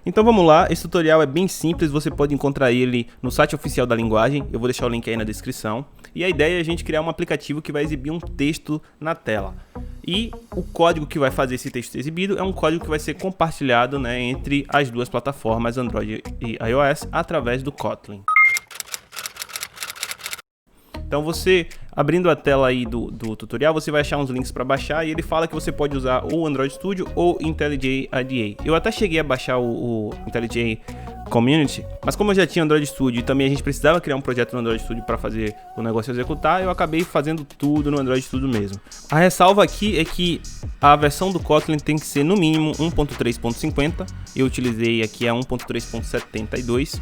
Então vamos lá, esse tutorial é bem simples, você pode encontrar ele no site oficial da linguagem, eu vou deixar o link aí na descrição. E a ideia é a gente criar um aplicativo que vai exibir um texto na tela. E o código que vai fazer esse texto exibido é um código que vai ser compartilhado, né, entre as duas plataformas Android e iOS através do Kotlin. Então você, abrindo a tela aí do tutorial, você vai achar uns links para baixar e ele fala que você pode usar o Android Studio ou IntelliJ IDEA. Eu até cheguei a baixar o IntelliJ Community, mas como eu já tinha Android Studio e também a gente precisava criar um projeto no Android Studio para fazer o negócio executar, eu acabei fazendo tudo no Android Studio mesmo. A ressalva aqui é que a versão do Kotlin tem que ser no mínimo 1.3.50, eu utilizei aqui a 1.3.72.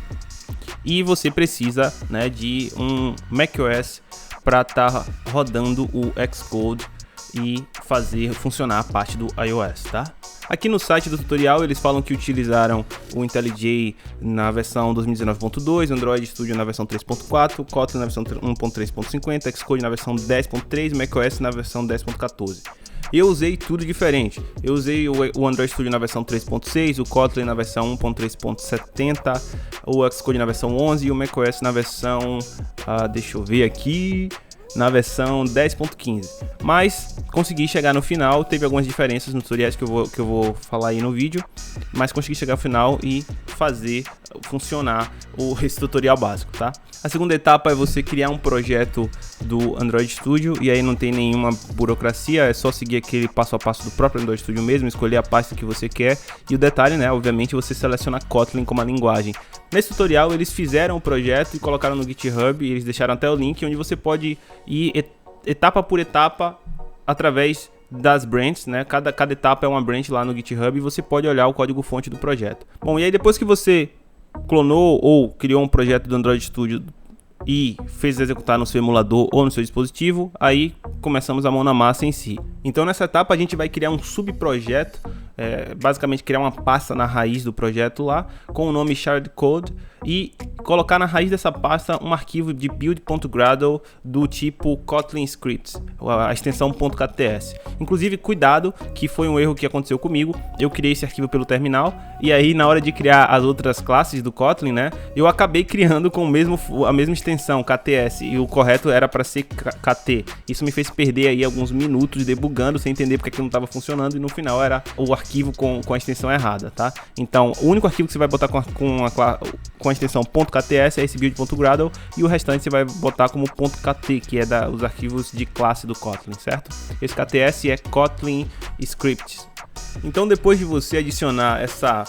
E você precisa, né, de um macOS para estar rodando o Xcode e fazer funcionar a parte do iOS, tá? Aqui no site do tutorial eles falam que utilizaram o IntelliJ na versão 2019.2, Android Studio na versão 3.4, Kotlin na versão 1.3.50, Xcode na versão 10.3, macOS na versão 10.14. Eu usei tudo diferente. Eu usei o Android Studio na versão 3.6, o Kotlin na versão 1.3.70, o Xcode na versão 11 e o macOS na versão, deixa eu ver aqui, na versão 10.15. Mas consegui chegar no final, teve algumas diferenças nos tutoriais que eu vou falar aí no vídeo, mas consegui chegar ao final e fazer funcionar esse tutorial básico, tá? A segunda etapa é você criar um projeto do Android Studio e aí não tem nenhuma burocracia, é só seguir aquele passo a passo do próprio Android Studio mesmo, escolher a pasta que você quer e o detalhe, né, obviamente você seleciona Kotlin como a linguagem. Nesse tutorial eles fizeram o projeto e colocaram no GitHub e eles deixaram até o link onde você pode ir etapa por etapa através das branches, né? Cada etapa é uma branch lá no GitHub e você pode olhar o código fonte do projeto. Bom, e aí depois que você clonou ou criou um projeto do Android Studio e fez executar no seu emulador ou no seu dispositivo, aí começamos a mão na massa em si. Então nessa etapa a gente vai criar um subprojeto, basicamente criar uma pasta na raiz do projeto lá, com o nome shared code e colocar na raiz dessa pasta um arquivo de build.gradle do tipo Kotlin Scripts, a extensão .kts. Inclusive, cuidado, que foi um erro que aconteceu comigo, eu criei esse arquivo pelo terminal e aí na hora de criar as outras classes do Kotlin, né, eu acabei criando com a mesma extensão, KTS, e o correto era para ser KT. Isso me fez perder aí alguns minutos debugando sem entender porque aquilo não estava funcionando e no final era o arquivo com a extensão errada, tá? Então, o único arquivo que você vai botar com a extensão .kts é esse build.gradle e o restante você vai botar como .kt, que é os arquivos de classe do Kotlin, certo? Esse KTS é Kotlin Scripts. Então, depois de você adicionar essa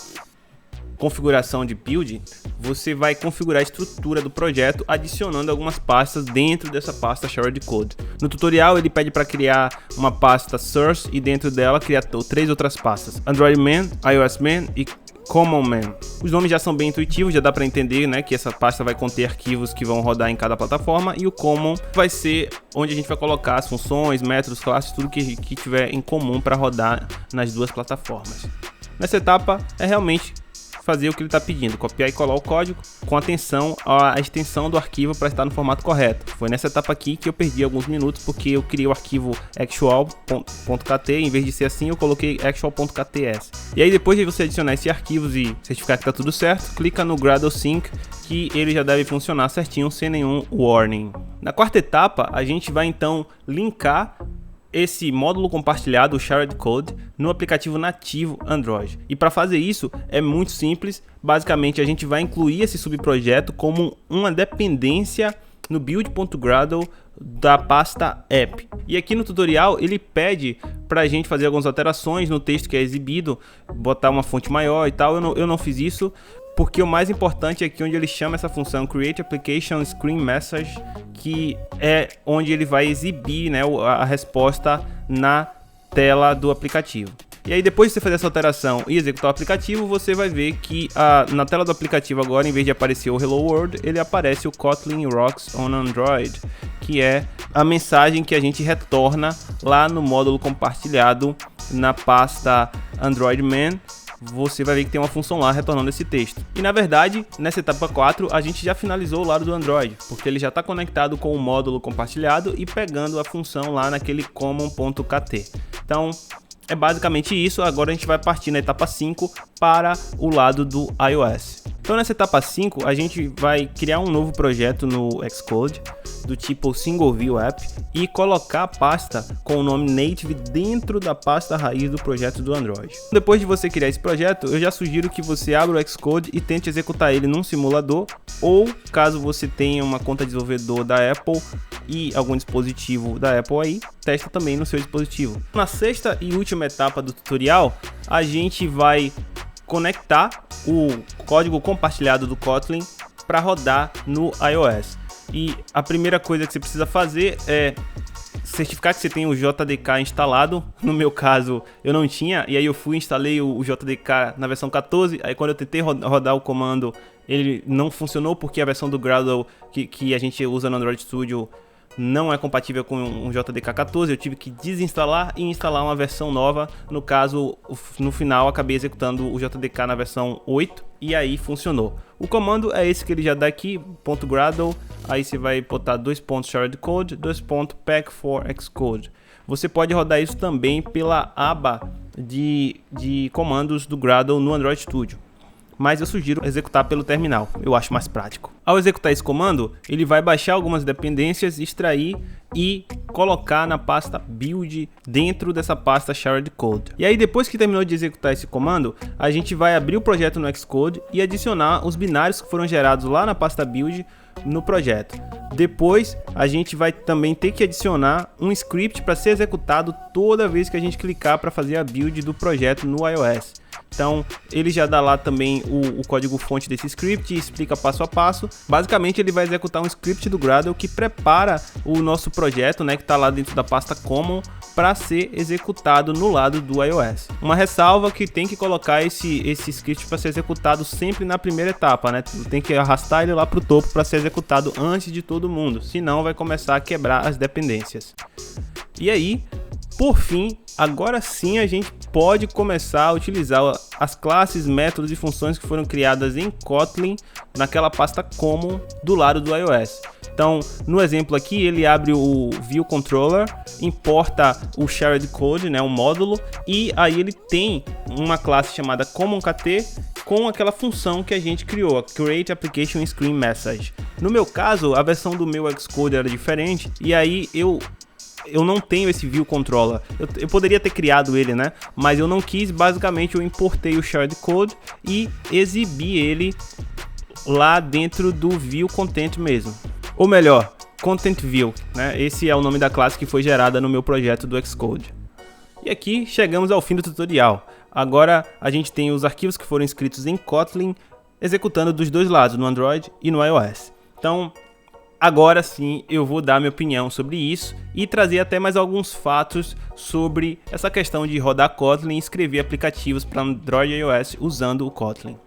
configuração de build, você vai configurar a estrutura do projeto adicionando algumas pastas dentro dessa pasta shared code. No tutorial ele pede para criar uma pasta source e dentro dela criar 3 outras pastas: Android Man, iOS Man e Common Man. Os nomes já são bem intuitivos, já dá para entender, né, que essa pasta vai conter arquivos que vão rodar em cada plataforma e o Common vai ser onde a gente vai colocar as funções, métodos, classes, tudo que tiver em comum para rodar nas duas plataformas. Nessa etapa é realmente fazer o que ele está pedindo, copiar e colar o código com atenção à extensão do arquivo para estar no formato correto. Foi nessa etapa aqui que eu perdi alguns minutos porque eu criei o arquivo actual.kt, em vez de ser assim eu coloquei actual.kts. E aí depois de você adicionar esses arquivos e certificar que está tudo certo, clica no Gradle Sync que ele já deve funcionar certinho sem nenhum warning. Na quarta etapa a gente vai então linkar esse módulo compartilhado, o Shared Code, no aplicativo nativo Android. E para fazer isso é muito simples, basicamente a gente vai incluir esse subprojeto como uma dependência no build.gradle da pasta app. E aqui no tutorial ele pede para a gente fazer algumas alterações no texto que é exibido, botar uma fonte maior e tal. Eu não fiz isso, porque o mais importante é aqui onde ele chama essa função Create Application Screen Message, que é onde ele vai exibir, né, a resposta na tela do aplicativo. E aí depois de você fazer essa alteração e executar o aplicativo, você vai ver que na tela do aplicativo agora, em vez de aparecer o Hello World, ele aparece o Kotlin Rocks on Android, que é a mensagem que a gente retorna lá no módulo compartilhado na pasta Android Man. Você vai ver que tem uma função lá retornando esse texto. E na verdade, nessa etapa 4, a gente já finalizou o lado do Android, porque ele já está conectado com o módulo compartilhado e pegando a função lá naquele common.kt. Então, é basicamente isso. Agora a gente vai partir na etapa 5 para o lado do iOS. Então nessa etapa 5 a gente vai criar um novo projeto no Xcode do tipo Single View App e colocar a pasta com o nome Native dentro da pasta raiz do projeto do Android. Depois de você criar esse projeto, eu já sugiro que você abra o Xcode e tente executar ele num simulador, ou caso você tenha uma conta de desenvolvedor da Apple e algum dispositivo da Apple aí, testa também no seu dispositivo. Na sexta e última etapa do tutorial, a gente vai conectar o código compartilhado do Kotlin para rodar no iOS. E a primeira coisa que você precisa fazer é certificar que você tem o JDK instalado. No meu caso eu não tinha, e aí eu fui e instalei o JDK na versão 14. Aí quando eu tentei rodar o comando, ele não funcionou porque a versão do Gradle que a gente usa no Android Studio não é compatível com o JDK 14, eu tive que desinstalar e instalar uma versão nova. No caso, no final acabei executando o JDK na versão 8 e aí funcionou. O comando é esse que ele já dá aqui, .gradle, aí você vai botar .sharedcode, .pack for Xcode. Você pode rodar isso também pela aba de comandos do Gradle no Android Studio, mas eu sugiro executar pelo terminal, eu acho mais prático. Ao executar esse comando, ele vai baixar algumas dependências, extrair e colocar na pasta build dentro dessa pasta shared code. E aí depois que terminou de executar esse comando, a gente vai abrir o projeto no Xcode e adicionar os binários que foram gerados lá na pasta build no projeto. Depois a gente vai também ter que adicionar um script para ser executado toda vez que a gente clicar para fazer a build do projeto no iOS. Então ele já dá lá também o código fonte desse script e explica passo a passo. Basicamente ele vai executar um script do Gradle que prepara o nosso projeto, né, que está lá dentro da pasta common, para ser executado no lado do iOS. Uma ressalva que tem que colocar esse script para ser executado sempre na primeira etapa, né? Tem que arrastar ele lá para o topo para ser executado antes de todo mundo, senão vai começar a quebrar as dependências. E aí, por fim, agora sim a gente pode começar a utilizar as classes, métodos e funções que foram criadas em Kotlin naquela pasta common do lado do iOS. Então, no exemplo aqui, ele abre o View Controller, importa o Shared Code, né, um módulo, e aí ele tem uma classe chamada CommonKT com aquela função que a gente criou, a Create Application Screen Message. No meu caso, a versão do meu Xcode era diferente, e aí eu não tenho esse View Controller. Eu poderia ter criado ele, né? Mas eu não quis. Basicamente eu importei o Shared Code e exibi ele lá dentro do View Content mesmo. Ou melhor, Content View, né? Esse é o nome da classe que foi gerada no meu projeto do Xcode. E aqui chegamos ao fim do tutorial. Agora a gente tem os arquivos que foram escritos em Kotlin executando dos dois lados, no Android e no iOS. Então, agora sim eu vou dar minha opinião sobre isso e trazer até mais alguns fatos sobre essa questão de rodar Kotlin e escrever aplicativos para Android e iOS usando o Kotlin.